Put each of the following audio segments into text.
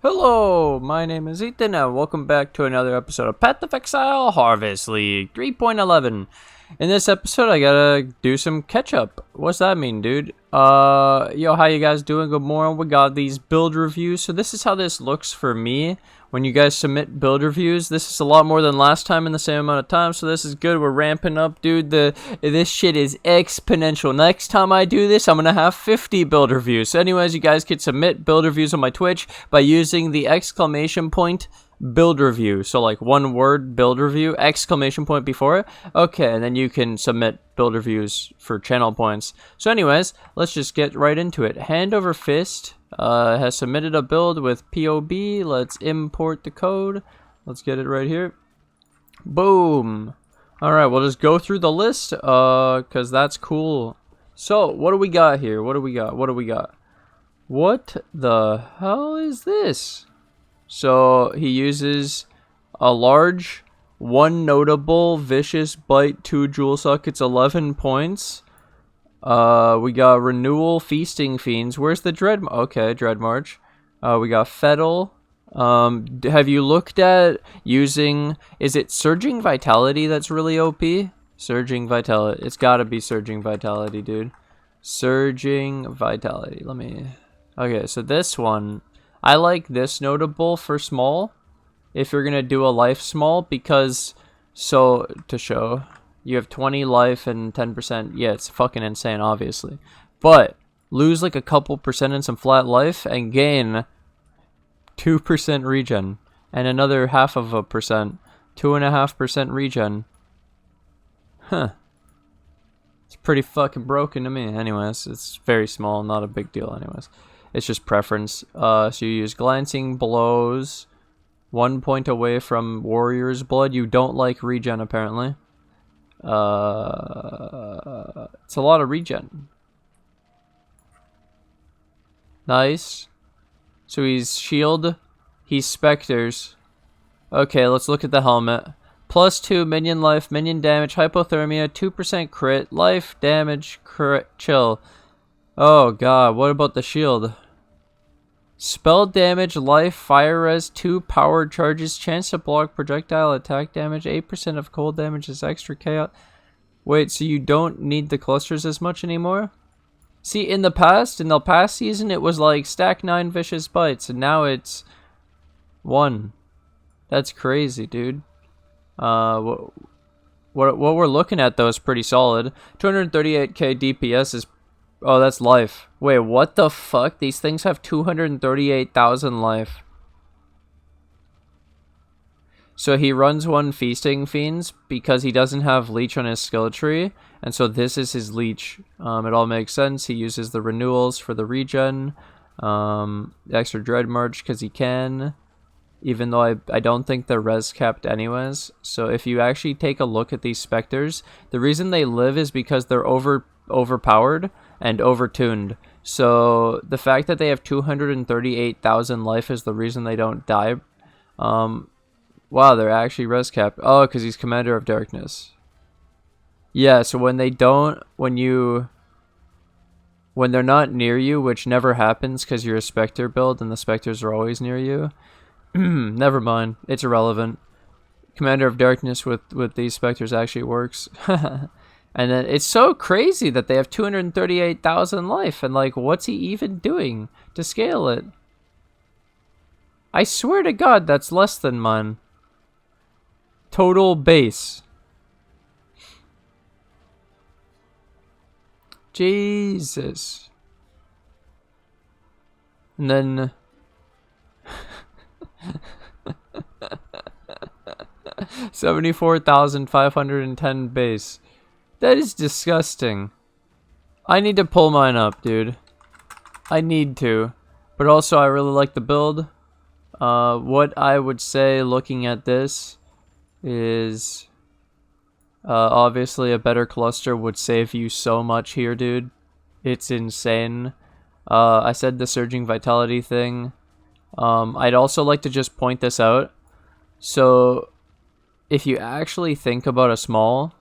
Hello, my name is Ethan and welcome back to another episode of Path of Exile Harvest League 3.11. In this episode, I gotta do some catch up. What's that mean, dude? Yo, how you guys doing? Good morning. We got these build reviews. So this is how this looks for me when you guys submit build reviews. This is a lot more than last time in the same amount of time, so this is good. We're ramping up, dude. This shit is exponential. Next time I do this, I'm gonna have 50 build reviews. So anyways, you guys can submit build reviews on my Twitch by using the exclamation point build review. So like one word build review, exclamation point before it. Okay, and then you can submit build reviews for channel points. So anyways, let's just get right into it. Handoverfist has submitted a build with POB. Let's import the code. Let's get it right here. Boom. Alright, we'll just go through the list because that's cool. So what do we got here? What do we got? What the hell is this? So he uses a large, one notable, vicious bite, 2 jewel sockets, 11 points. We got renewal, feasting fiends. Where's the dread? Okay, dread march. We got Fettle. Have you looked at using? Is it surging vitality that's really OP? Surging vitality. It's got to be surging vitality, dude. Surging vitality. Let me. Okay, so this one. I like this notable for small, if you're going to do a life small, because, so, to show, you have 20 life and 10%, yeah, it's fucking insane, obviously, but, lose like a couple percent in some flat life, and gain 2% regen, and another 0.5%, 2.5% regen, it's pretty fucking broken to me. Anyways, it's very small, not a big deal anyways. It's just preference. So you use glancing blows, 1 point away from warrior's blood. You don't like regen apparently. It's a lot of regen. Nice. So he's shield, he's specters. Okay, let's look at the helmet. +2 minion life, minion damage, hypothermia, 2% crit, life, damage, crit, chill. Oh god, what about the shield? Spell damage, life, fire res, 2 power charges, chance to block projectile attack damage, 8% of cold damage is extra chaos. Wait, so you don't need the clusters as much anymore? See, in the past season, it was like stack 9 vicious bites, and now it's 1. That's crazy, dude. What we're looking at though is pretty solid. 238k DPS is. Oh, that's life. Wait, what the fuck? These things have 238,000 life. So he runs one Feasting Fiends because he doesn't have Leech on his skill tree. And so this is his Leech. It all makes sense. He uses the renewals for the regen. Extra Dread March because he can. Even though I don't think they're res capped anyways. So if you actually take a look at these Spectres, the reason they live is because they're overpowered and overtuned. So the fact that they have 238,000 life is the reason they don't die. Wow, they're actually res capped. Oh, because he's Commander of Darkness. Yeah, so when they don't, when they're not near you, which never happens because you're a Spectre build and the Spectres are always near you. Never mind, it's irrelevant. Commander of Darkness with these Spectres actually works. And then it's so crazy that they have 238,000 life, and like, what's he even doing to scale it? I swear to God, that's less than mine. Total base. Jesus. And then 74,510 base. That is disgusting. I need to pull mine up, dude. I need to. But also, I really like the build. What I would say looking at this is... obviously, a better cluster would save you so much here, dude. It's insane. I said the Surging Vitality thing. I'd also like to just point this out. So, if you actually think about a small...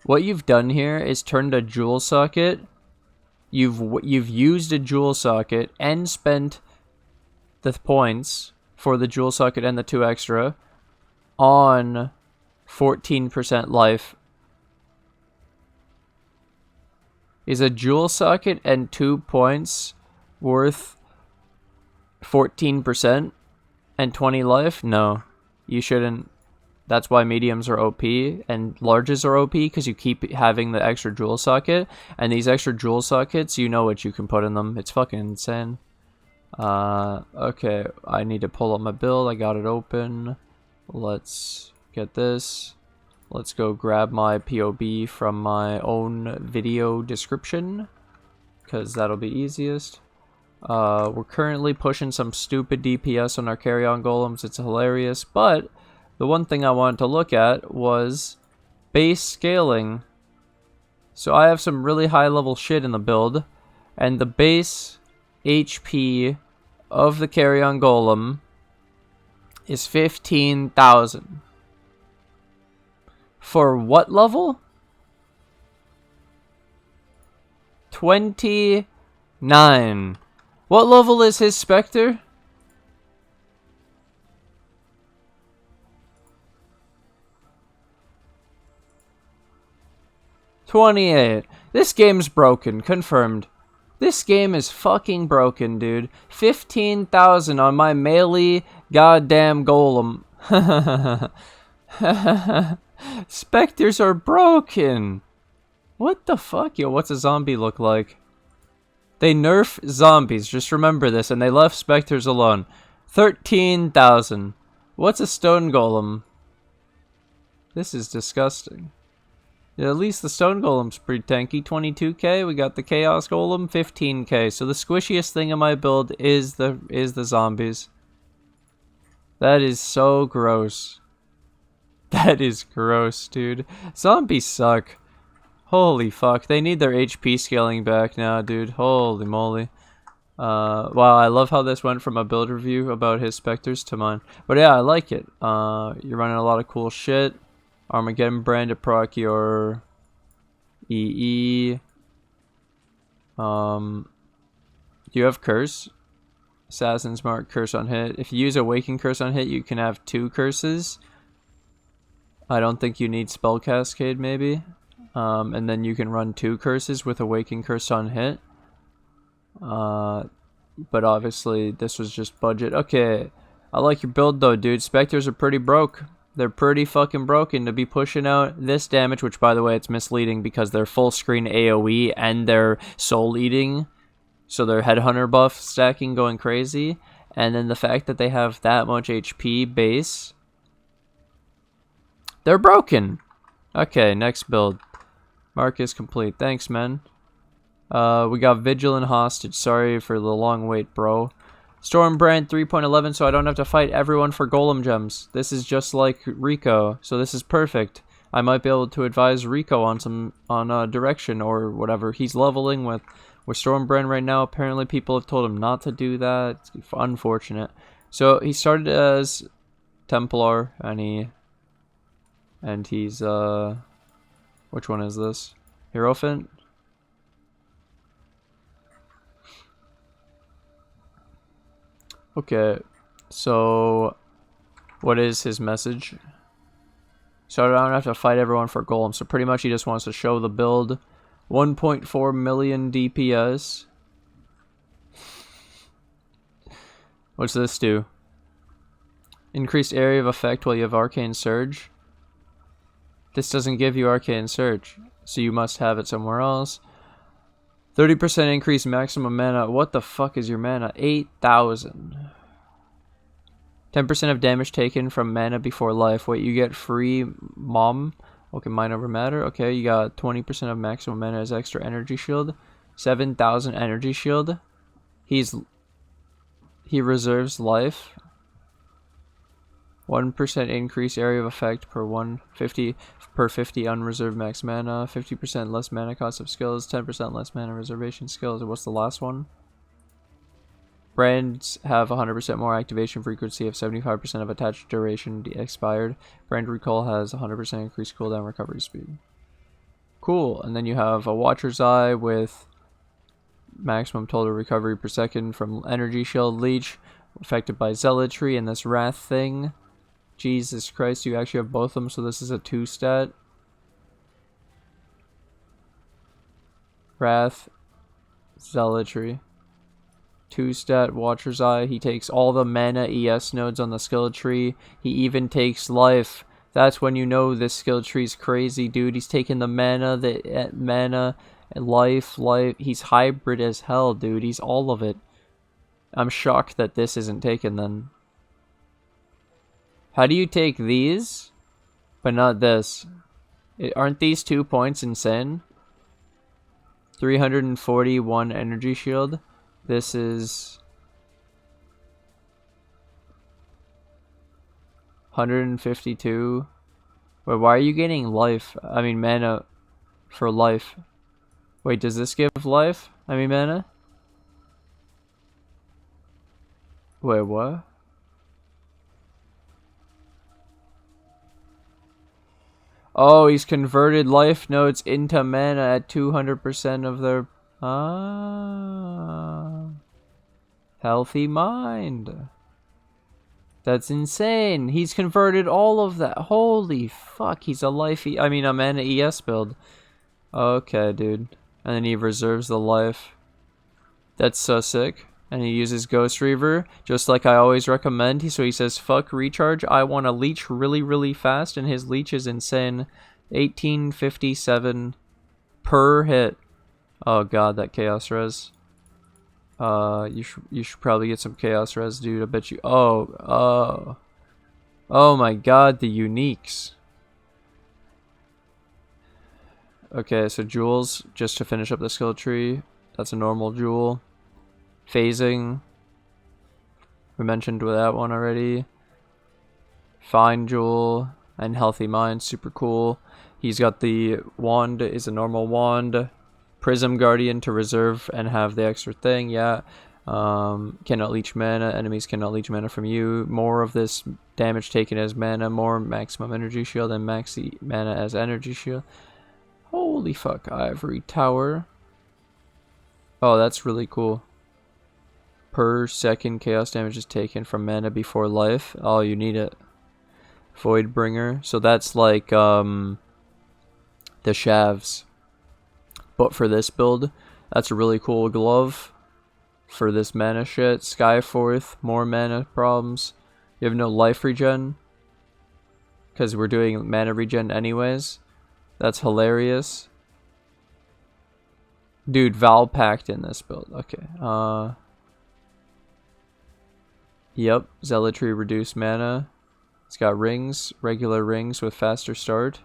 What you've done here is turned a jewel socket. You've used a jewel socket and spent the points for the jewel socket and the 2 extra on 14% life. Is a jewel socket and 2 points worth 14% and 20 life? No, you shouldn't. That's why mediums are OP and larges are OP, because you keep having the extra jewel socket. And these extra jewel sockets, you know what you can put in them. It's fucking insane. Okay, I need to pull up my build. I got it open. Let's get this. Let's go grab my POB from my own video description, because that'll be easiest. We're currently pushing some stupid DPS on our Carrion Golems. It's hilarious, but the one thing I wanted to look at was base scaling. So I have some really high level shit in the build, and the base HP of the Carrion Golem is 15,000. For what level? 29. What level is his Spectre? $28. This game's broken. Confirmed. This game is fucking broken, dude. 15,000 on my melee goddamn golem. Spectres are broken. What the fuck? Yo, what's a zombie look like? They nerf zombies. Just remember this. And they left specters alone. 13,000. What's a stone golem? This is disgusting. Yeah, at least the stone golem's pretty tanky. 22k. We got the chaos golem. 15k. So the squishiest thing in my build is the zombies. That is so gross. That is gross, dude. Zombies suck. Holy fuck. They need their HP scaling back now, dude. Holy moly. Wow, I love how this went from a build review about his specters to mine. But yeah, I like it. You're running a lot of cool shit. Armageddon brand to proc your EE. Do you have curse? Assassin's Mark, curse on hit. If you use Awaken curse on hit, you can have 2 curses. I don't think you need spell cascade, maybe. And then you can run 2 curses with Awaken curse on hit. But obviously this was just budget. Okay, I like your build though, dude. Specters are pretty broke. They're pretty fucking broken to be pushing out this damage, which by the way, it's misleading because they're full screen AoE and they're soul eating. So their headhunter buff stacking going crazy. And then the fact that they have that much HP base. They're broken. Okay, next build. Mark is complete. Thanks, man. We got Vigilant Hostage. Sorry for the long wait, bro. Stormbrand 3.11, so I don't have to fight everyone for Golem gems. This is just like Rico, so this is perfect. I might be able to advise Rico on direction or whatever he's leveling with Stormbrand right now. Apparently people have told him not to do that. It's unfortunate. So he started as Templar, and he's which one is this? Hierophant? Okay, so what is his message? So I don't have to fight everyone for Golem. So pretty much he just wants to show the build. 1.4 million DPS. What's this do? Increased area of effect while you have Arcane Surge. This doesn't give you Arcane Surge, so you must have it somewhere else. 30% increase maximum mana. What the fuck is your mana? 8,000. 10% of damage taken from mana before life. Wait, you get free mom? Okay, mind over matter. Okay, you got 20% of maximum mana as extra energy shield. 7,000 energy shield. He reserves life. 1% increase area of effect per 150 per 50 unreserved max mana. 50% less mana cost of skills. 10% less mana reservation skills. What's the last one? Brands have 100% more activation frequency of 75% of attached duration expired. Brand recall has 100% increased cooldown recovery speed. Cool. And then you have a Watcher's Eye with maximum total recovery per second from energy shield. Liege affected by Zealotry and this Wrath thing. Jesus Christ, you actually have both of them, so this is a 2-stat. Wrath, Zealotry. 2-stat, Watcher's Eye. He takes all the mana ES nodes on the skill tree. He even takes life. That's when you know this skill tree's crazy, dude. He's taking the mana, life. He's hybrid as hell, dude. He's all of it. I'm shocked that this isn't taken then. How do you take these, but not this? Aren't these 2 points insane? 341 energy shield. This is 152. Wait, why are you getting life? I mean mana for life. Wait, does this give life? I mean mana? Wait, what? Oh, he's converted life nodes into mana at 200% of their... Ah. Healthy mind. That's insane. He's converted all of that. Holy fuck, he's a a mana ES build. Okay, dude. And then he reserves the life. That's so sick. And he uses Ghost Reaver, just like I always recommend. So he says, fuck recharge, I want to leech really, really fast, and his leech is insane. 1857 per hit. Oh god, that Chaos Res. You should probably get some Chaos Res, dude. I bet you. Oh my god, the uniques. Okay, so jewels, just to finish up the skill tree. That's a normal jewel. Phasing. We mentioned with that one already. Fine jewel and healthy mind, super cool. He's got the wand, is a normal wand. Prism Guardian to reserve and have the extra thing, yeah. Cannot leech mana, enemies cannot leech mana from you. More of this damage taken as mana, more maximum energy shield, and maxi mana as energy shield. Holy fuck, Ivory Tower. Oh, that's really cool. Per second chaos damage is taken from mana before life. Oh, you need it. Voidbringer. So that's like the Shavs. But for this build, that's a really cool glove. For this mana shit. Skyforth, more mana problems. You have no life regen. Because we're doing mana regen anyways. That's hilarious. Dude, Val Pact in this build. Okay. Yep, Zealotry reduced mana. It's got rings, regular rings with faster start.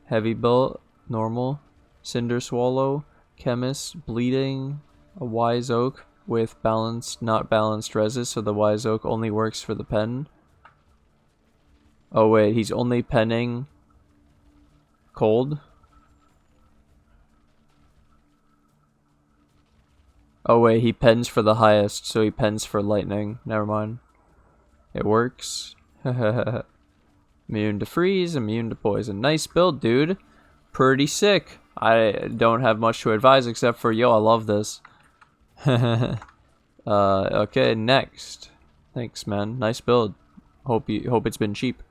Heavy build, normal. Cinder Swallow, Chemist, Bleeding, a Wise Oak with balanced, not balanced reses, so the Wise Oak only works for the pen. Oh wait, he's only penning cold? Oh wait, he pens for the highest, so he pens for lightning. Never mind. It works. Immune to freeze, immune to poison. Nice build, dude. Pretty sick. I don't have much to advise except for, yo, I love this. Okay, next. Thanks, man. Nice build. Hope it's been cheap.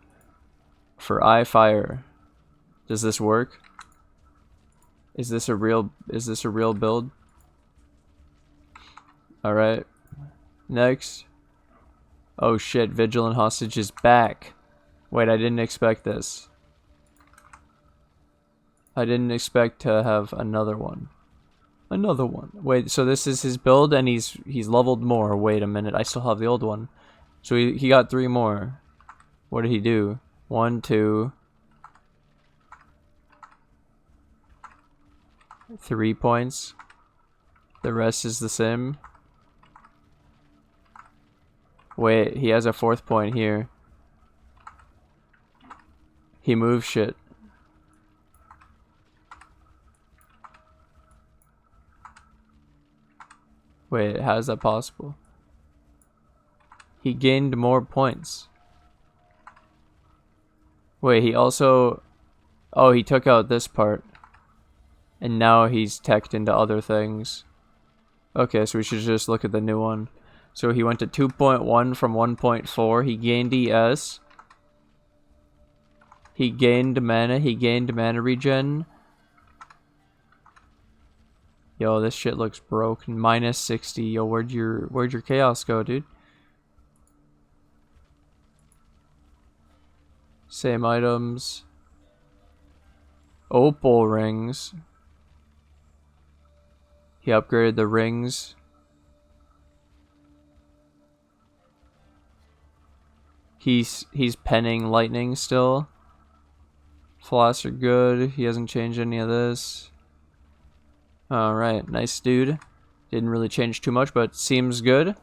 For Eye Fire. Does this work? Is this a real build? Alright. Next. Oh shit, Vigilant Hostage is back. Wait, I didn't expect this. I didn't expect to have another one. Another one. Wait, so this is his build and he's leveled more. Wait a minute, I still have the old one. So he got 3 more. What did he do? 1, 2... 3 points. The rest is the same. Wait, he has a 4th point here. He moves shit. Wait, how is that possible? He gained more points. Wait, he also... Oh, he took out this part. And now he's teched into other things. Okay, so we should just look at the new one. So he went to 2.1 from 1.4. He gained ES. He gained mana. He gained mana regen. Yo, this shit looks broken. Minus 60. Yo, where'd your chaos go, dude? Same items. Opal rings. He upgraded the rings. He's penning lightning still. Floss are good. He hasn't changed any of this. Alright, nice dude. Didn't really change too much, but seems good.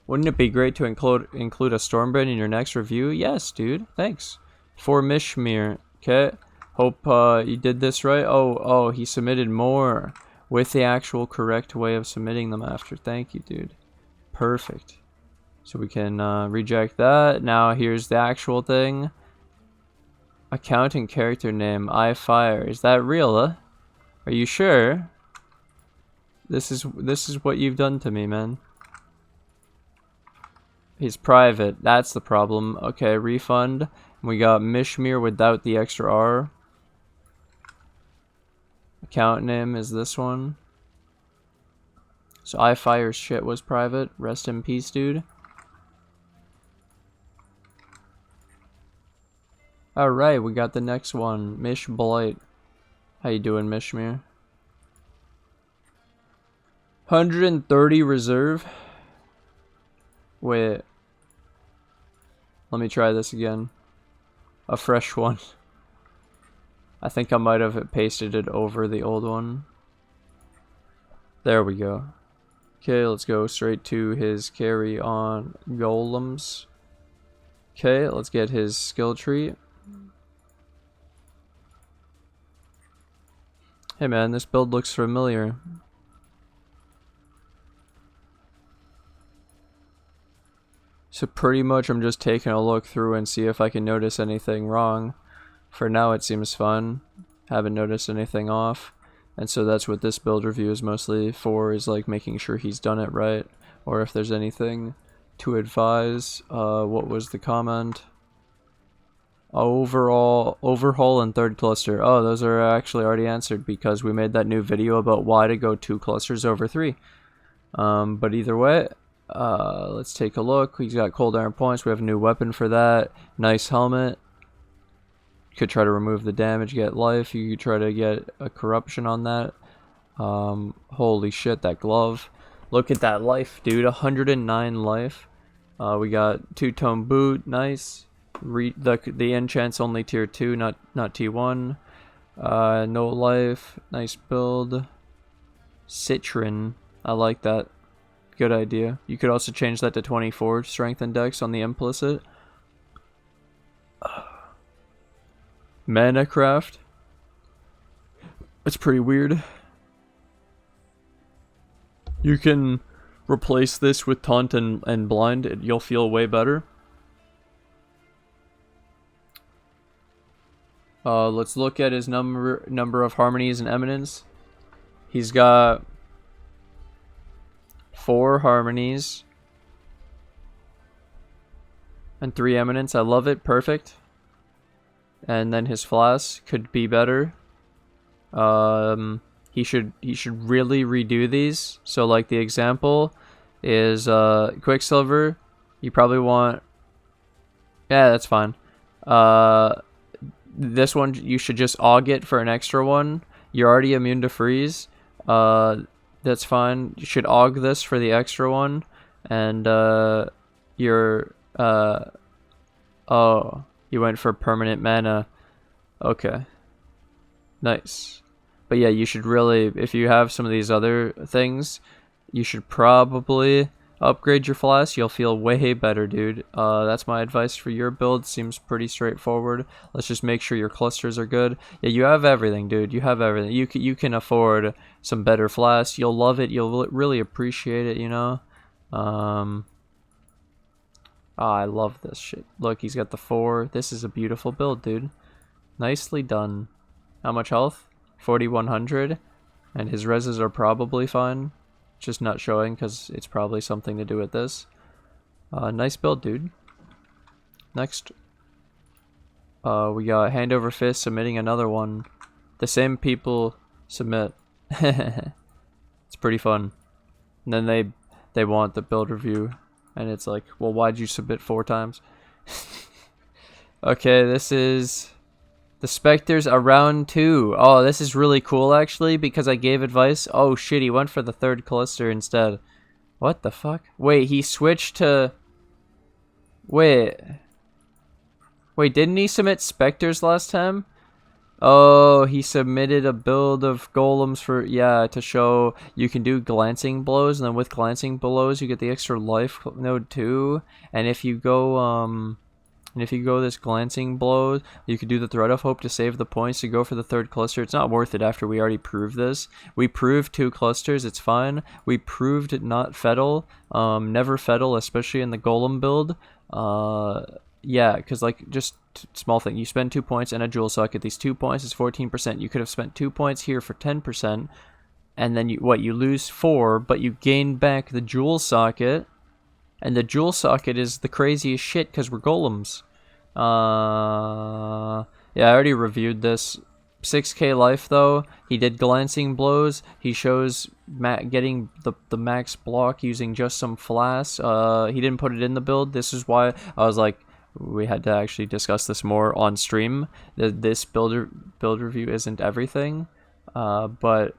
Wouldn't it be great to include a Stormbrand in your next review? Yes, dude. Thanks. For Mishmear. Okay. Hope you did this right. Oh, he submitted more with the actual correct way of submitting them after. Thank you, dude. Perfect. So we can reject that. Now here's the actual thing. Account and character name. I fire. Is that real? Are you sure? This is what you've done to me, man. He's private. That's the problem. Okay, refund. We got Mishmear without the extra R. Account name is this one. So iFire's shit was private. Rest in peace, dude. Alright, we got the next one. Mish Blight. How you doing, Mishmear? 130 reserve. Wait. Let me try this again. A fresh one. I think I might have pasted it over the old one. There we go. Okay, let's go straight to his Carrion Golems. Okay, let's get his skill tree. Hey man, this build looks familiar. So pretty much I'm just taking a look through and see if I can notice anything wrong. For now it seems fun. Haven't noticed anything off. And so that's what this build review is mostly for, is like making sure he's done it right. Or if there's anything to advise. What was the comment? Overhaul and third cluster. Oh, those are actually already answered because we made that new video about why to go 2 clusters over 3. But either way, let's take a look. He's got cold iron points. We have a new weapon for that. Nice helmet. Could try to remove the damage, get life. You could try to get a corruption on that. Holy shit, that glove. Look at that life, dude. 109 life. We got 2-tone boot. Nice. The enchant's only tier 2, not T1. No life. Nice build. Citron. I like that. Good idea. You could also change that to 24 strength index on the implicit. Mana craft. It's pretty weird. You can replace this with taunt and blind. You'll feel way better. Let's look at his number of harmonies and eminence. He's got 4 harmonies and 3 eminence. I love it. Perfect. And then his flask could be better. He should really redo these. So like the example is Quicksilver. You probably want, yeah, that's fine. This one you should just AUG it for an extra one. You're already immune to freeze. That's fine. You should AUG this for the extra one. And you're oh, you went for permanent mana. Okay. Nice. But yeah, you should really, if you have some of these other things, you should probably upgrade your flask. You'll feel way better, dude. That's my advice for your build. Seems pretty straightforward. Let's just make sure your clusters are good. Yeah, you have everything, dude. You have everything. You can afford some better flasks. You'll love it. You'll really appreciate it, you know? I love this shit. Look, he's got the 4. This is a beautiful build, dude. Nicely done. How much health? 4100. And his reses are probably fine. just not showing because it's probably something to do with this. Nice build, dude. Next, we got Handoverfist submitting another one. The same people submit. It's pretty fun. And then they want the build review, and it's like, well, why'd you submit 4 times? Okay, this is the Spectres around 2. Oh, this is really cool actually because I gave advice. Oh shit, he went for the 3rd Callister instead. What the fuck? Wait, he switched to... Wait, didn't he submit Spectres last time? Oh, he submitted a build of Golems for, yeah, to show you can do glancing blows, and then with glancing blows you get the extra life node too. And if you go this glancing blow, you could do the Thread of Hope to save the points to go for the 3rd cluster. It's not worth it after we already proved this. We proved 2 clusters, it's fine. We proved not Fettle, never Fettle, especially in the Golem build. Yeah, because like, just small thing, you spend 2 points and a jewel socket. These 2 points is 14%. You could have spent 2 points here for 10%, and then you lose 4, but you gain back the jewel socket, and the jewel socket is the craziest shit because we're golems. Yeah, I already reviewed this. 6k life though. He did glancing blows. He shows getting the max block using just some flasks. He didn't put it in the build. This is why I was like, we had to actually discuss this more on stream. This build review isn't everything, but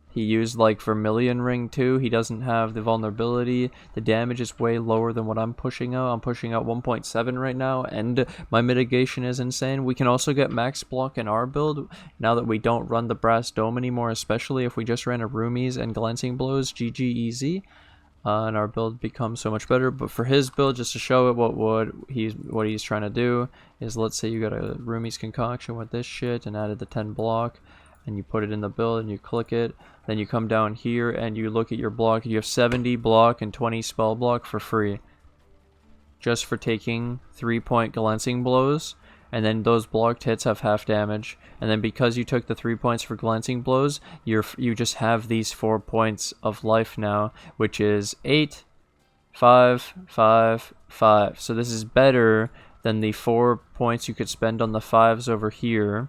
he used like Vermilion Ring too. He doesn't have the vulnerability. The damage is way lower than what I'm pushing out. I'm pushing out 1.7 right now, and my mitigation is insane. We can also get max block in our build now that we don't run the Brass Dome anymore, especially if we just ran a Roomies and Glancing Blows. GG easy. And our build becomes so much better. But for his build, just to show it what he's trying to do is, let's say you got a Roomies concoction with this shit and added the 10 block, and you put it in the build and you click it, then you come down here and you look at your block, and you have 70 block and 20 spell block for free, just for taking 3-point glancing blows. And then those blocked hits have half damage, and then because you took the 3 points for glancing blows, you just have these 4 points of life now, which is 8, 5, 5, 5. So this is better than the 4 points you could spend on the 5s over here.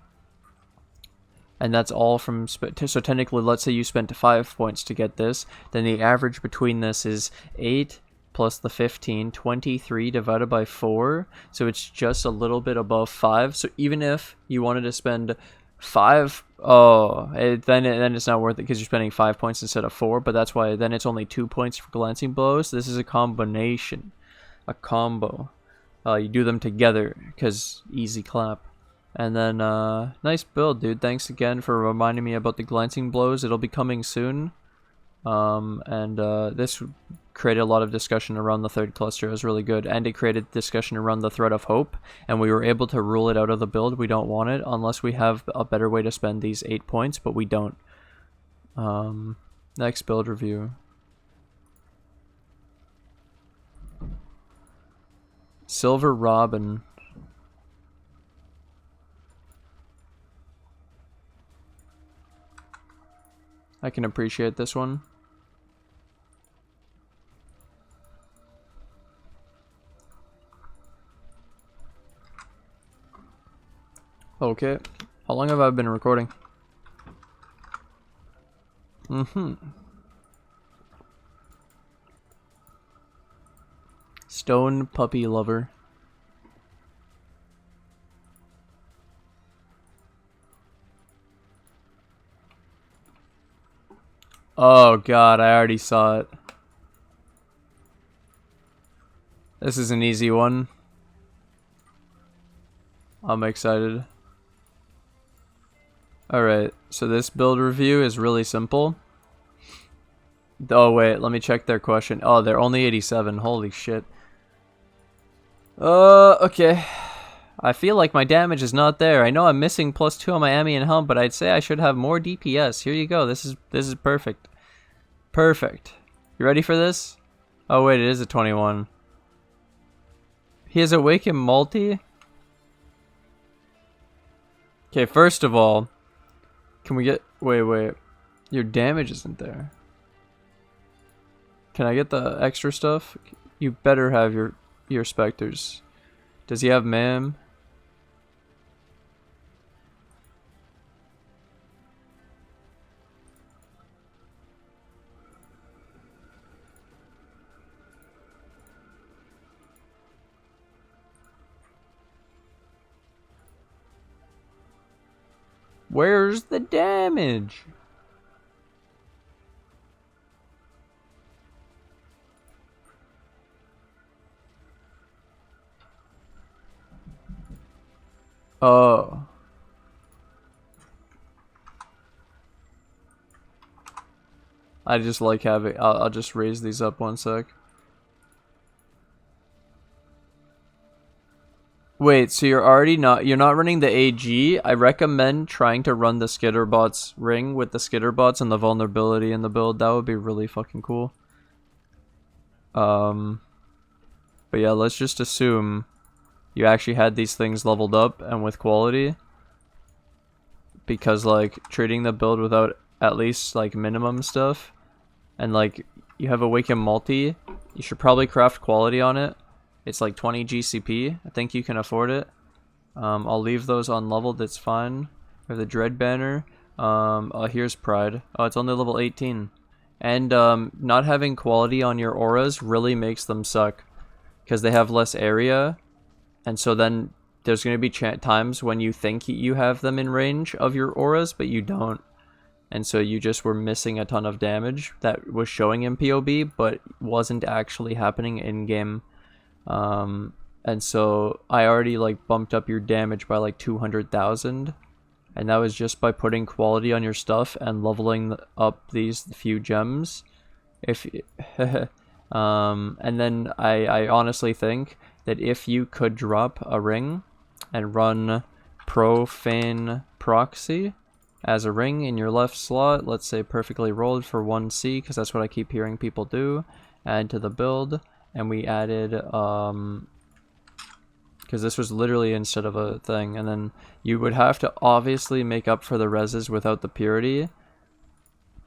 And that's all from, so technically, let's say you spent 5 points to get this, then the average between this is 8 plus the 15, 23 divided by 4, so it's just a little bit above 5. So even if you wanted to spend 5, then it's not worth it because you're spending 5 points instead of 4, but that's why then it's only 2 points for glancing blows. This is a combination, a combo. You do them together because easy clap. And then, nice build, dude. Thanks again for reminding me about the glancing blows. It'll be coming soon. This created a lot of discussion around the 3rd cluster. It was really good, and it created discussion around the Thread of Hope, and we were able to rule it out of the build. We don't want it unless we have a better way to spend these 8 points, but we don't. Next build review. Silverrobin. I can appreciate this one. Okay. How long have I been recording? Stone Puppy Lover. Oh god, I already saw it. This is an easy one. I'm excited. Alright, so this build review is really simple. Oh wait, let me check their question. Oh, they're only 87. Holy shit. Okay. I feel like my damage is not there. I know I'm missing +2 on my Ami and Helm, but I'd say I should have more DPS. Here you go. This is perfect. Perfect. You ready for this? Oh wait, it is a 21. He has Awaken multi? Okay, first of all, can we get... Wait. Your damage isn't there. Can I get the extra stuff? You better have your specters. Does he have ma'am? Where's the damage? Oh. I just like having... I'll just raise these up one sec. Wait, so you're not running the AG? I recommend trying to run the Skitterbots ring with the Skitterbots and the vulnerability in the build. That would be really fucking cool. But yeah, let's just assume you actually had these things leveled up and with quality. Because like treating the build without at least like minimum stuff, and like you have a Awaken multi, you should probably craft quality on it. It's like 20 GCP. I think you can afford it. I'll leave those unleveled. It's fine. We have the Dread Banner. Oh, here's Pride. Oh, it's only level 18. And not having quality on your auras really makes them suck, because they have less area, and so then there's going to be times when you think you have them in range of your auras, but you don't. And so you just were missing a ton of damage that was showing in POB, but wasn't actually happening in game. And so I already like bumped up your damage by like 200,000, and that was just by putting quality on your stuff and leveling up these few gems. And then I honestly think that if you could drop a ring and run Profane Proxy as a ring in your left slot, let's say perfectly rolled for 1C, because that's what I keep hearing people do, add to the build. And we added, because this was literally instead of a thing, and then you would have to obviously make up for the reses without the purity,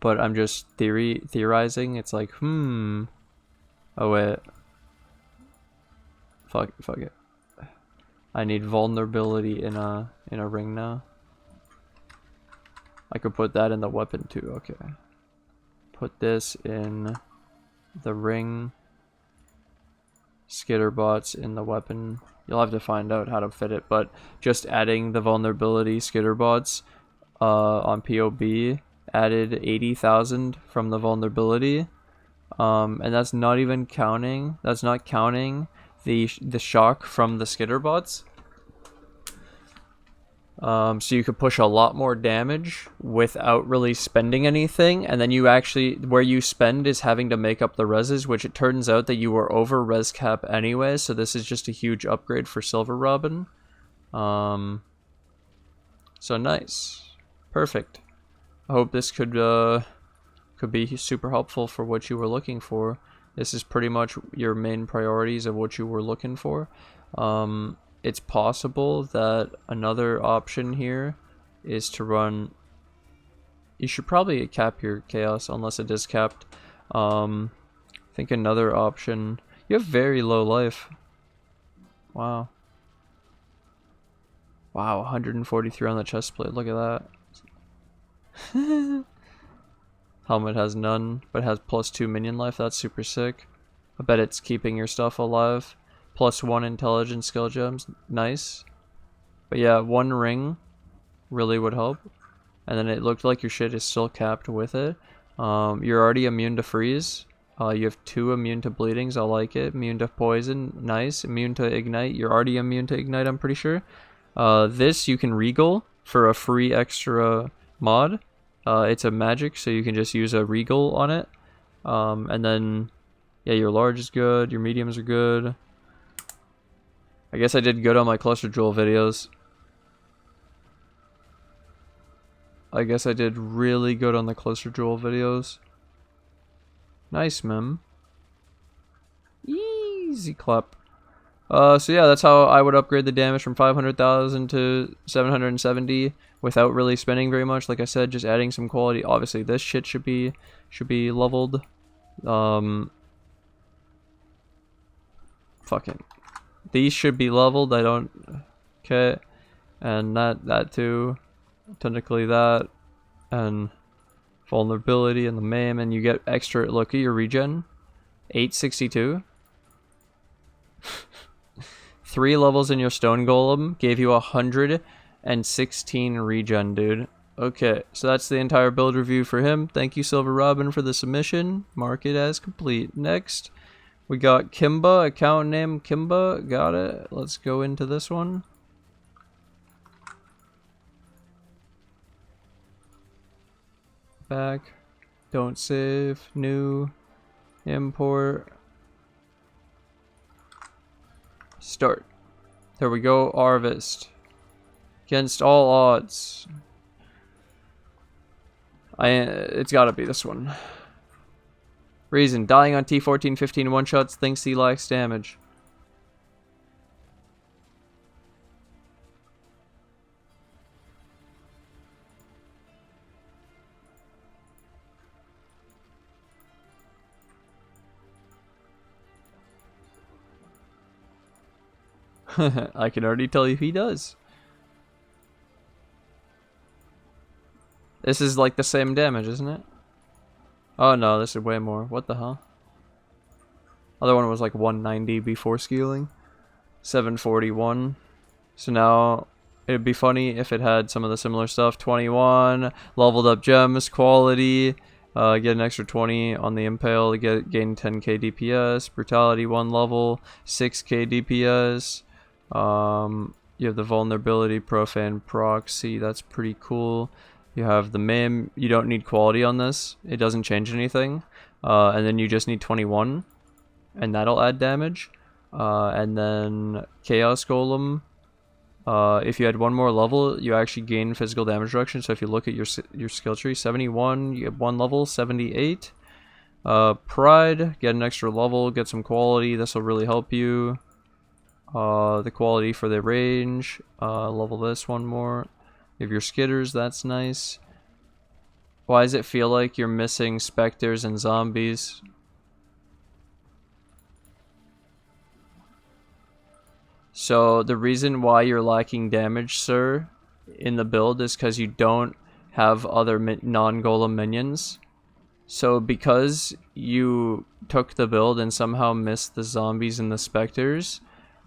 but I'm just theorizing. It's like, oh wait, fuck it, I need vulnerability in a ring now. I could put that in the weapon too. Okay, put this in the ring. Skitterbots in the weapon. You'll have to find out how to fit it, but just adding the vulnerability Skitterbots on POB added 80,000 from the vulnerability, and that's not even counting. That's not counting the shock from the Skitterbots. So you could push a lot more damage without really spending anything, and then you actually, where you spend is having to make up the reses, which it turns out that you were over res cap anyway, so this is just a huge upgrade for Silverrobin. So nice. Perfect. I hope this could be super helpful for what you were looking for. This is pretty much your main priorities of what you were looking for. It's possible that another option here is to run... You should probably cap your chaos unless it is capped. I think another option... You have very low life. Wow. Wow, 143 on the chest plate. Look at that. Helmet has none, but has +2 minion life. That's super sick. I bet it's keeping your stuff alive. +1 intelligence skill gems, nice. But yeah, 1 ring really would help. And then it looked like your shit is still capped with it. You're already immune to freeze. You have 2 immune to bleedings, I like it. Immune to poison, nice. Immune to ignite, you're already immune to ignite, I'm pretty sure. This you can regal for a free extra mod. It's a magic, so you can just use a regal on it. And then, yeah, your large is good, your mediums are good. I guess I did good on my cluster jewel videos. I guess I did really good on the cluster jewel videos. Nice, mem. Easy clap. So yeah, that's how I would upgrade the damage from 500,000 to 770 without really spending very much. Like I said, just adding some quality. Obviously, this shit should be leveled. fucking... These should be leveled. I don't... Okay. And that too. Technically that. And vulnerability and the maim. And you get extra... Look at your regen. 862. 3 levels in your stone golem. Gave you 116 regen, dude. Okay, so that's the entire build review for him. Thank you, Silverrobin, for the submission. Mark it as complete. Next, we got Kimba, account name Kimba. Got it. Let's go into this one. Back. Don't save. New. Import. Start. There we go. Harvest. Against all odds. It's gotta be this one. Reason, dying on T14, 15 one-shots, thinks he lacks damage. I can already tell you he does. This is like the same damage, isn't it? Oh no, this is way more. What the hell? Other one was like 190 before scaling. 741. So now it'd be funny if it had some of the similar stuff. 21, leveled up gems, quality, get an extra 20 on the Impale to gain 10k DPS, Brutality 1 level, 6k DPS. You have the vulnerability, profane proxy, that's pretty cool. You have the maim, you don't need quality on this, it doesn't change anything. And then you just need 21, and that'll add damage. And then Chaos Golem, if you had one more level, you actually gain physical damage reduction. So if you look at your skill tree, 71, you get 1 level, 78. Pride, get an extra level, get some quality, this will really help you. The quality for the range, level this one more. You have your skitters, that's nice. Why does it feel like you're missing specters and zombies? So the reason why you're lacking damage, sir, in the build is because you don't have other non-golem minions. So because you took the build and somehow missed the zombies and the specters,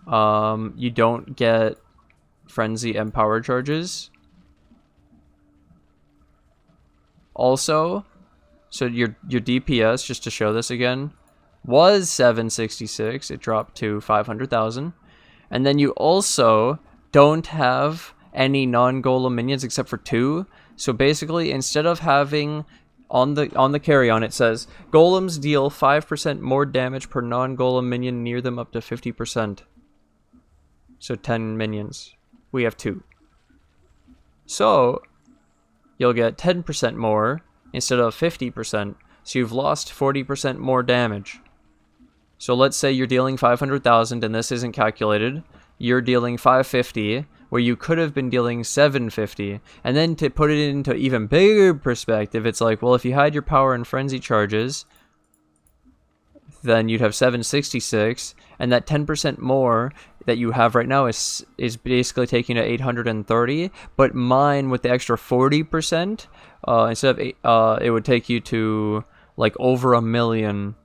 you don't get frenzy and power charges. Also, so your DPS, just to show this again, was 766. It dropped to 500,000. And then you also don't have any non-golem minions except for 2. So basically, instead of having on the Carrion, it says golems deal 5% more damage per non-golem minion near them up to 50%. So 10 minions. We have 2. So you'll get 10% more instead of 50%. So you've lost 40% more damage. So let's say you're dealing 500,000 and this isn't calculated. You're dealing 550 where you could have been dealing 750. And then to put it into even bigger perspective, it's like, well, if you had your power and frenzy charges, then you'd have 766, and that 10% more that you have right now is basically taking it 830, but mine with the extra 40%, instead of it would take you to like over 1 million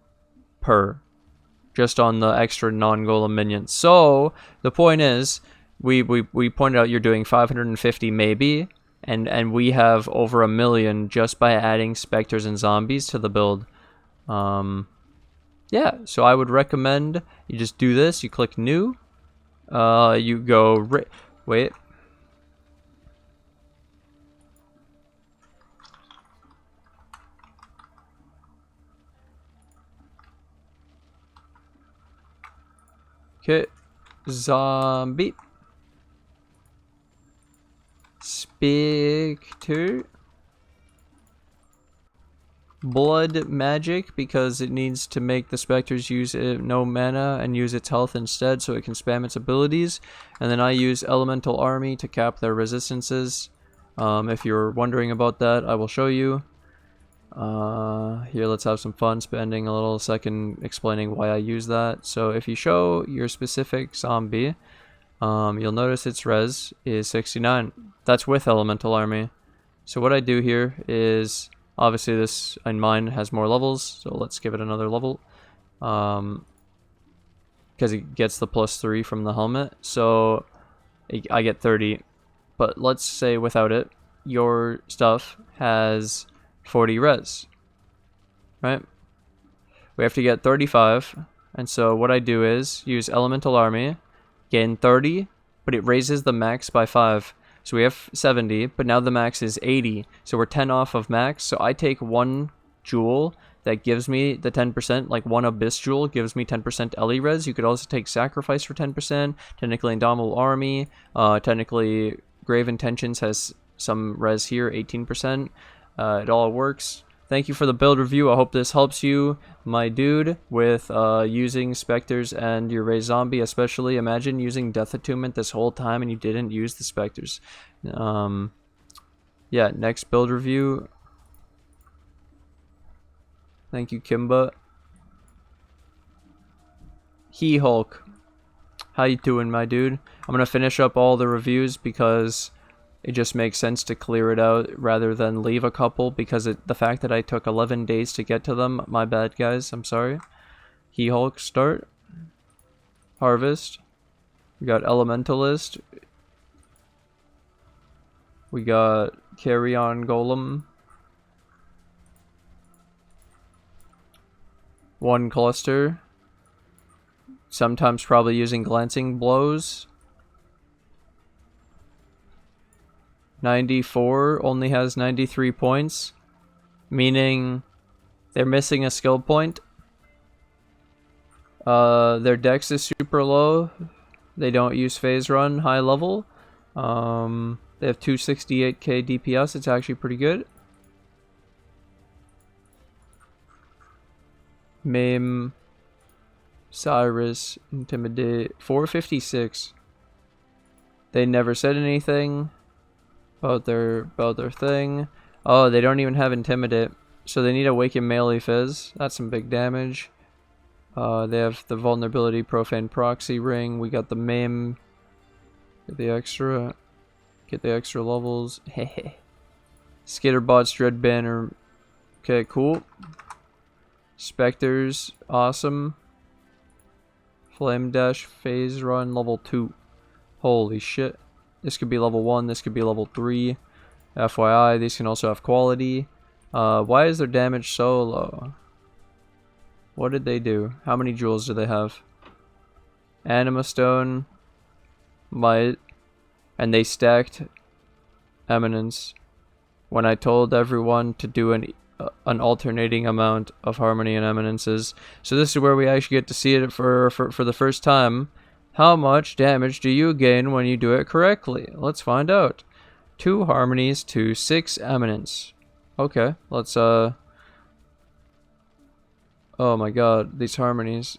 per, just on the extra non-golem minions. So the point is, we pointed out you're doing 550 maybe, and we have over 1 million just by adding specters and zombies to the build. Yeah, so I would recommend you just do this. You click new. You go wait. Okay, zombie. Spectre. Blood magic, because it needs to make the specters use no mana and use its health instead so it can spam its abilities. And then I use elemental army to cap their resistances. If you're wondering about that, I will show you. Here, let's have some fun spending a little second explaining why I use that. So if you show your specific zombie, you'll notice its res is 69. That's with Elemental Army. So what I do here is, obviously this in mine has more levels, so let's give it another level. Because it gets the +3 from the helmet, so I get 30. But let's say without it, your stuff has 40 res, right? We have to get 35, and so what I do is use Elemental Army, gain 30, but it raises the max by 5. So we have 70, but now the max is 80, so we're 10 off of max. So I take one jewel that gives me the 10%, like one Abyss jewel gives me 10% LE res. You could also take Sacrifice for 10%, technically Indomitable Army, technically Grave Intentions has some res here, 18%. It all works. Thank you for the build review. I hope this helps you, my dude, with using Spectres and your Ray Zombie especially. Imagine using Death Attunement this whole time and you didn't use the Spectres. Yeah, next build review. Thank you, Kimba. Hehulk. How you doing, my dude? I'm going to finish up all the reviews because it just makes sense to clear it out rather than leave a couple, because the fact that I took 11 days to get to them, my bad guys, I'm sorry. Hehulk, start. Harvest. We got Elementalist. We got Carrion Golem. One cluster. Sometimes probably using glancing blows. 94 only has 93 points, meaning they're missing a skill point. Their dex is super low. They don't use phase run high level. They have 268k DPS. It's actually pretty good. Maim, Cyrus, Intimidate, 456. They never said anything about their thing. Oh, they don't even have Intimidate, so they need Awaken Melee Fizz. That's some big damage. They have the Vulnerability, Profane Proxy Ring. We got the Maim. Get the extra levels. Hehe. Skitterbots, Dread Banner. Okay, cool. Spectres, awesome. Flame Dash, Phase Run, level 2. Holy shit. This could be level 1, this could be level 3. FYI, these can also have quality. Why is their damage so low? What did they do? How many jewels do they have? Anima Stone, Might, and they stacked Eminence when I told everyone to do an alternating amount of Harmony and Eminences. So this is where we actually get to see it for the first time. How much damage do you gain when you do it correctly? Let's find out. 2 Harmonies to 6 Eminence. Okay, let's oh my god, these Harmonies.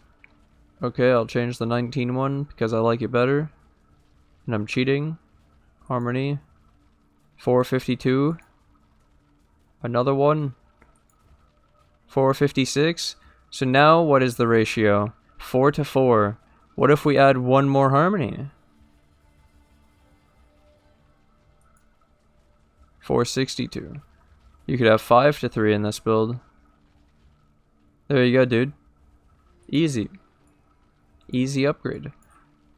Okay, I'll change the 19 one because I like it better. And I'm cheating. Harmony. 452. Another one. 456. So now what is the ratio? 4 to 4. What if we add one more Harmony? 462. You could have 5 to 3 in this build. There you go, dude. Easy. Easy upgrade.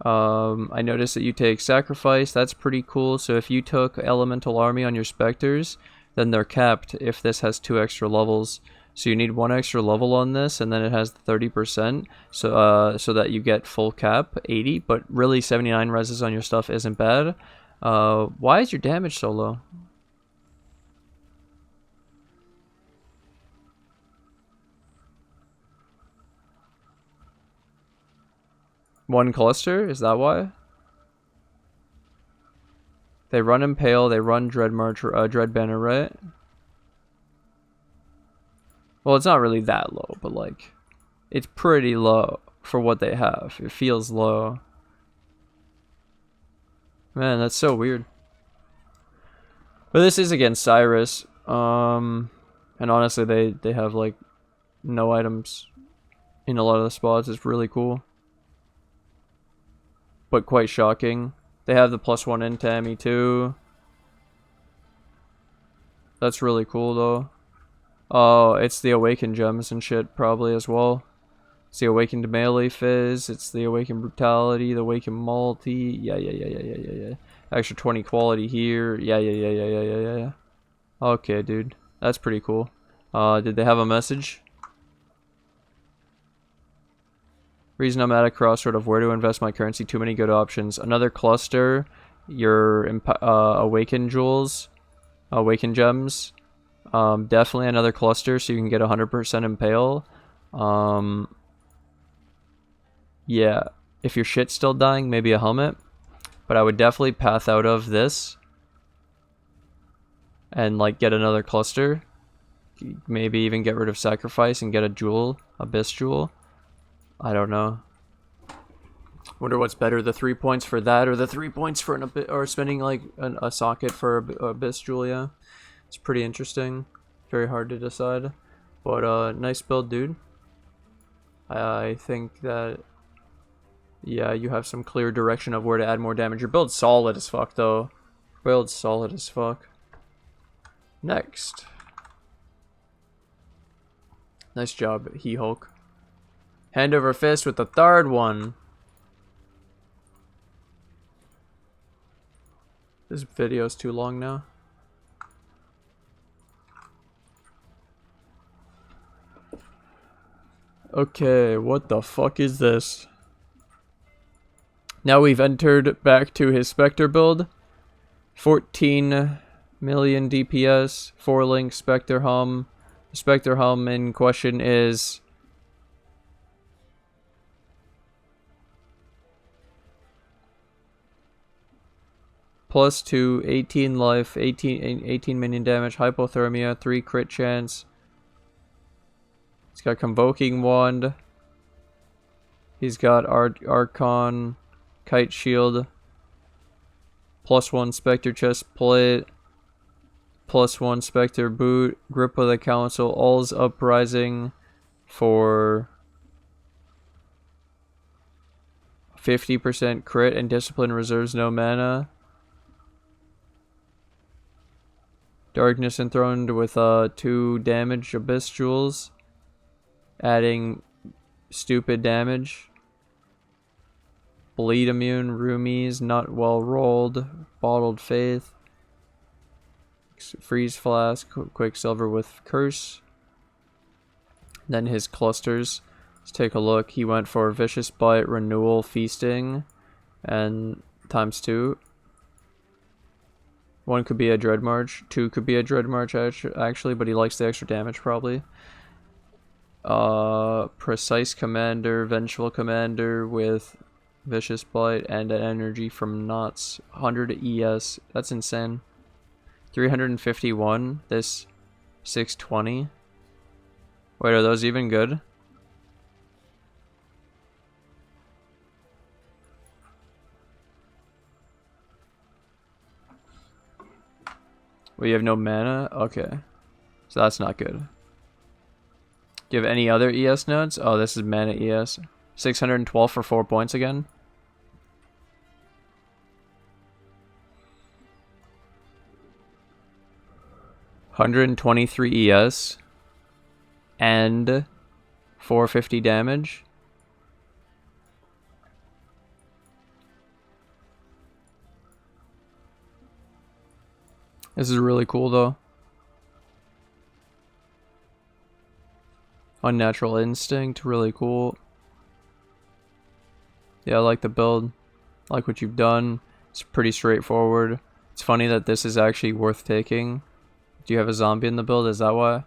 I noticed that you take Sacrifice. That's pretty cool. So if you took Elemental Army on your Spectres, then they're capped if this has 2 extra levels. So you need 1 extra level on this, and then it has 30%, so that you get full cap, 80, but really 79 reses on your stuff isn't bad. Why is your damage so low? One cluster? Is that why? They run Impale, they run Dread Banner, right? Well, it's not really that low, but like, it's pretty low for what they have. It feels low. Man, that's so weird. But this is against Cyrus. And And honestly, they have like no items in a lot of the spots. It's really cool, but quite shocking. They have the +1 in Tammy too. That's really cool though. Oh, it's the Awakened gems and shit probably as well. It's the Awakened Melee Fizz. It's the Awakened Brutality. The Awakened Multi. Yeah. Extra 20 quality here. Yeah. Okay, dude. That's pretty cool. Did they have a message? Reason I'm at a crossroad of where to invest my currency. Too many good options. Another cluster. Your Awakened Jewels. Awakened Gems. Definitely another cluster so you can get 100% Impale. Yeah. If your shit's still dying, maybe a helmet. But I would definitely path out of this. And like get another cluster. Maybe even get rid of Sacrifice and get a jewel. Abyss Jewel. I don't know. Wonder what's better, the 3 points for that or the 3 points for an Abyss, or spending like a socket for Abyss Jewel, yeah. It's pretty interesting. Very hard to decide. But nice build, dude. I think that, yeah, you have some clear direction of where to add more damage. Your build's solid as fuck, though. Build's solid as fuck. Next. Nice job, Hehulk. Handoverfist with the third one. This video's too long now. Okay, what the fuck is this? Now we've entered back to his Spectre build. 14 million DPS, 4-link Spectre Hum. The Spectre Hum in question is +2, 18 life, 18 minion damage, hypothermia, 3 crit chance. He's got Convoking Wand. He's got Archon, Kite Shield, +1 Spectre Chest Plate, +1 Spectre Boot, Grip of the Council, All's Uprising for 50% crit, and Discipline reserves no mana. Darkness Enthroned with 2 damage Abyss Jewels, adding stupid damage. Bleed Immune, Roomies, Not Well Rolled, Bottled Faith, Freeze Flask, Quicksilver with Curse. Then his clusters. Let's take a look. He went for Vicious Bite, Renewal, Feasting, and ×2. 1 could be a Dread March, 2 could be a Dread March actually, but he likes the extra damage probably. Precise Commander, Vengeful Commander with Vicious Bite and an energy from Knots. 100 ES, that's insane. 351, this 620. Wait, are those even good? Well, you have no mana? Okay. So that's not good. Do you have any other ES nodes? Oh, this is mana ES. 612 for 4 points again. $123 ES. And 450 damage. This is really cool though. Unnatural Instinct, really cool. Yeah, I like the build. I like what you've done. It's pretty straightforward. It's funny that this is actually worth taking. Do you have a zombie in the build? Is that why?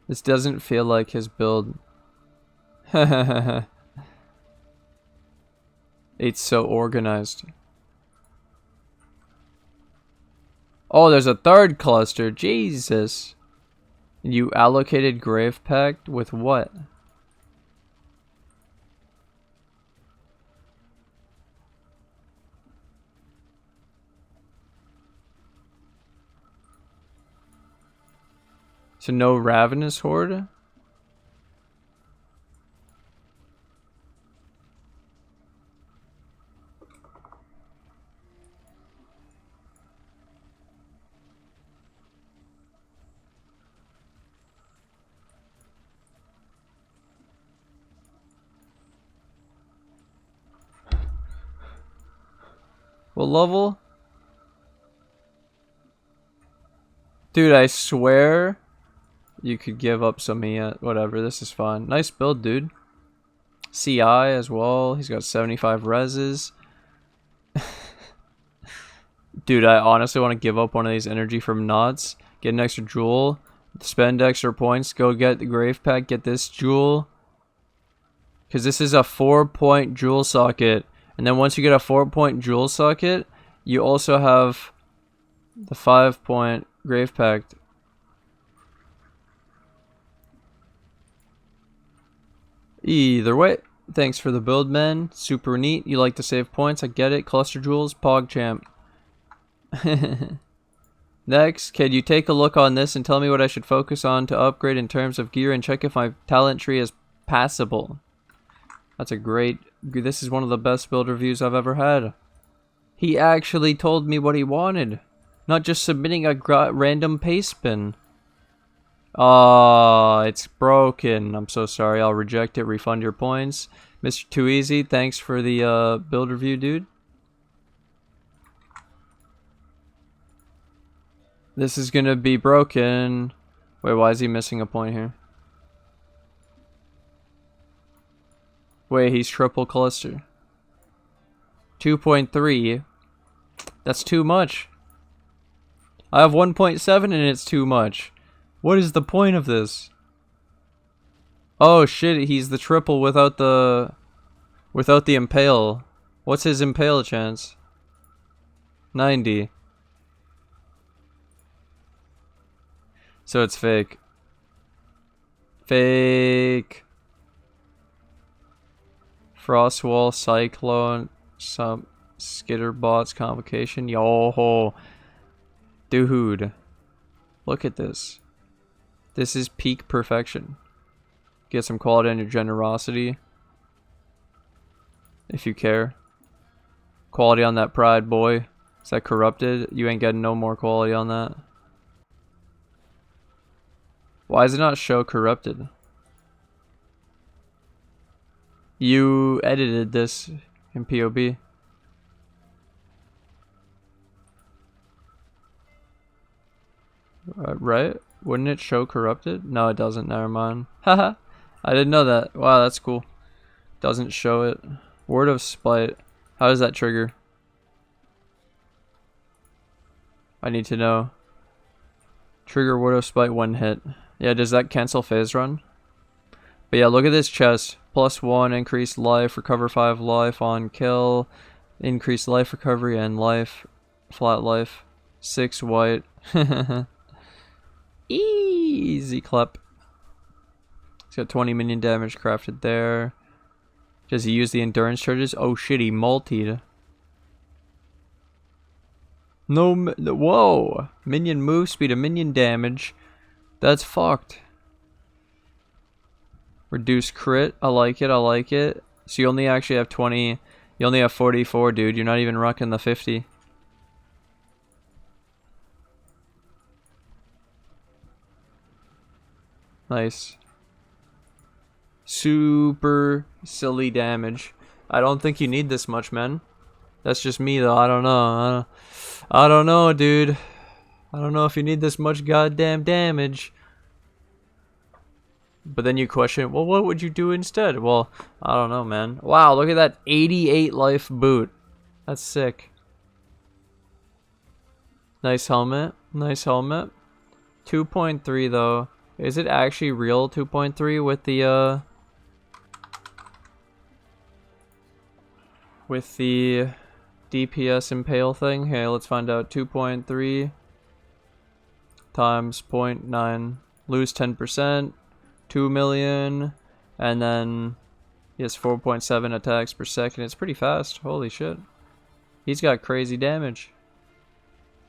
This doesn't feel like his build. It's so organized. Oh, there's a third cluster. Jesus. You allocated Grave Pact with what? So no Ravenous Horde? What level? Dude, I swear you could give up some whatever. This is fun. Nice build, dude. CI as well. He's got 75 reses. Dude, I honestly want to give up one of these energy from Knots. Get an extra jewel. Spend extra points. Go get the Grave Pack. Get this jewel. Because this is a 4-point jewel socket. And then once you get a 4-point jewel socket, you also have the 5-point Grave Pact. Either way, thanks for the build, man. Super neat. You like to save points. I get it. Cluster jewels. PogChamp. Next, can you take a look on this and tell me what I should focus on to upgrade in terms of gear and check if my talent tree is passable? That's a great... This is one of the best build reviews I've ever had. He actually told me what he wanted. Not just submitting a random paste spin. It's broken. I'm so sorry. I'll reject it. Refund your points. Mr. Too Easy, thanks for the build review, dude. This is gonna be broken. Wait, why is he missing a point here? Wait, he's triple cluster. 2.3. That's too much. I have 1.7 and it's too much. What is the point of this? Oh shit, he's the triple without the Impale. What's his Impale chance? 90. So it's fake. Fake. Frostwall, Cyclone, some Skitterbots, Convocation. Yo, dude, look at this. This is peak perfection. Get some quality on your generosity, if you care. Quality on that pride, boy. Is that corrupted? You ain't getting no more quality on that. Why does it not show corrupted? You edited this in POB. Right? Wouldn't it show corrupted? No, it doesn't. Never mind. Haha. I didn't know that. Wow, that's cool. Doesn't show it. Word of Spite. How does that trigger? I need to know. Trigger Word of Spite when hit. Yeah, does that cancel phase run? But yeah, look at this chest. +1, increased life, recover 5 life on kill, increased life recovery and life, flat life, 6 white. Easy clap. He's got 20 minion damage crafted there. Does he use the endurance charges? Oh shit, he multied. No, whoa! Minion move speed and minion damage. That's fucked. Reduce crit. I like it. I like it. So you only actually have 20. You only have 44, dude. You're not even rocking the 50. Nice. Super silly damage. I don't think you need this much, man. That's just me, though. I don't know. I don't know, dude. I don't know if you need this much goddamn damage. But then you question, well, what would you do instead? Well, I don't know, man. Wow, look at that 88 life boot. That's sick. Nice helmet. Nice helmet. 2.3 though. Is it actually real 2.3 with the DPS Impale thing? Hey, let's find out. 2.3 times 0.9. lose 10%, 2 million, and then he has 4.7 attacks per second. It's pretty fast. Holy shit. He's got crazy damage.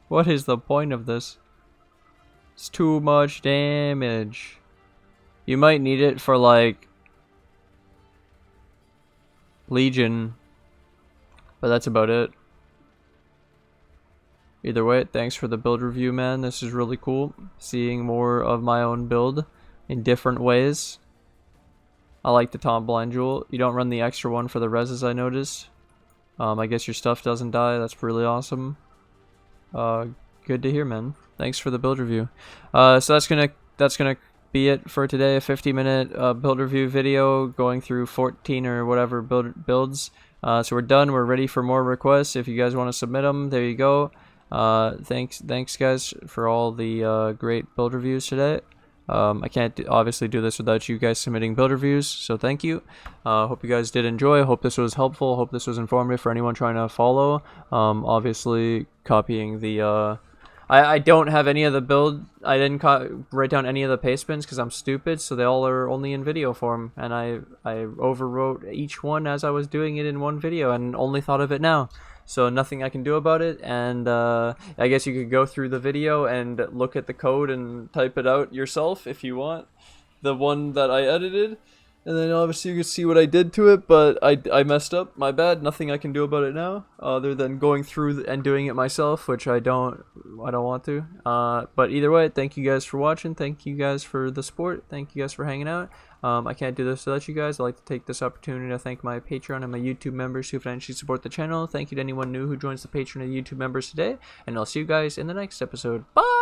What is the point of this? It's too much damage. You might need it for like Legion, but that's about it. Either way, thanks for the build review, man. This is really cool. Seeing more of my own build in different ways. I like the Tom Blind Jewel. You don't run the extra one for the reses, I noticed. I guess your stuff doesn't die. That's really awesome. Good to hear, man. Thanks for the build review. So that's gonna be it for today. A 50-minute build review video going through 14 or whatever builds. So we're done. We're ready for more requests. If you guys want to submit them, there you go. Thanks guys for all the great build reviews today. I can't obviously do this without you guys submitting build reviews, so thank you. Hope you guys did enjoy. Hope this was helpful. Hope this was informative for anyone trying to follow. Obviously copying the I don't have any of the build. I didn't write down any of the paste bins because I'm stupid, so they all are only in video form, and I overwrote each one as I was doing it in one video and only thought of it now. So nothing I can do about it, and I guess you could go through the video and look at the code and type it out yourself if you want. The one that I edited, and then obviously you can see what I did to it, but I messed up, my bad. Nothing I can do about it now, other than going through and doing it myself, which I don't want to. But either way, thank you guys for watching, thank you guys for the support, thank you guys for hanging out. I can't do this without you guys. I'd like to take this opportunity to thank my Patreon and my YouTube members who financially support the channel. Thank you to anyone new who joins the Patreon and YouTube members today, and I'll see you guys in the next episode. Bye!